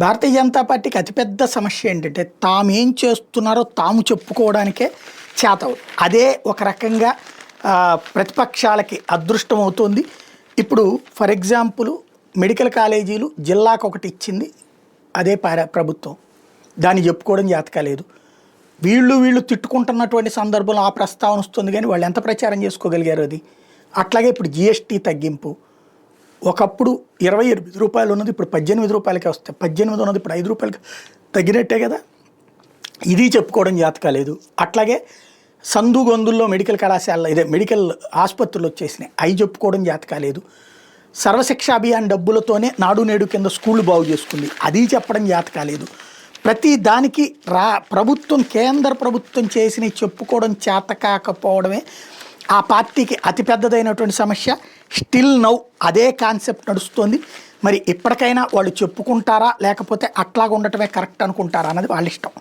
భారతీయ జనతా పార్టీకి అతిపెద్ద సమస్య ఏంటంటే తామేం చేస్తున్నారో తాము చెప్పుకోవడానికే చేతవు. అదే ఒక రకంగా ప్రతిపక్షాలకి అదృష్టం అవుతుంది. ఇప్పుడు ఫర్ ఎగ్జాంపుల్ మెడికల్ కాలేజీలు జిల్లాకు ఒకటి ఇచ్చింది అదే ప్రభుత్వం, దాన్ని చెప్పుకోవడం జాతకాలేదు. వీళ్ళు తిట్టుకుంటున్నటువంటి సందర్భంలో ఆ ప్రస్తావన వస్తుంది, కానీ వాళ్ళు ఎంత ప్రచారం చేసుకోగలిగారు అది. అట్లాగే ఇప్పుడు జిఎస్టీ తగ్గింపు, ఒకప్పుడు 28 రూపాయలు ఉన్నది ఇప్పుడు 18 రూపాయలకే వస్తాయి, 18 ఉన్నది ఇప్పుడు 5 రూపాయలకి తగ్గినట్టే కదా, ఇది చెప్పుకోవడం జాతకాలేదు. అట్లాగే సందు గొందుల్లో మెడికల్ కళాశాలలో ఇదే మెడికల్ ఆసుపత్రులు వచ్చేసినాయి, అవి చెప్పుకోవడం జాతకాలేదు. సర్వశిక్ష అభియాన్ డబ్బులతోనే నాడు నేడు కింద స్కూళ్ళు బాగు చేసుకుంది, అది చెప్పడం జాతకాలేదు. ప్రతి దానికి ప్రభుత్వం కేంద్ర ప్రభుత్వం చేసిన చెప్పుకోవడం చేత కాకపోవడమే ఆ పార్టీకి అతిపెద్దదైనటువంటి సమస్య. స్టిల్ నౌ అదే కాన్సెప్ట్ నడుస్తుంది. మరి ఇప్పటికైనా వాళ్ళు చెప్పుకుంటారా లేకపోతే అట్లాగా ఉండటమే కరెక్ట్ అనుకుంటారా అన్నది వాళ్ళ ఇష్టం.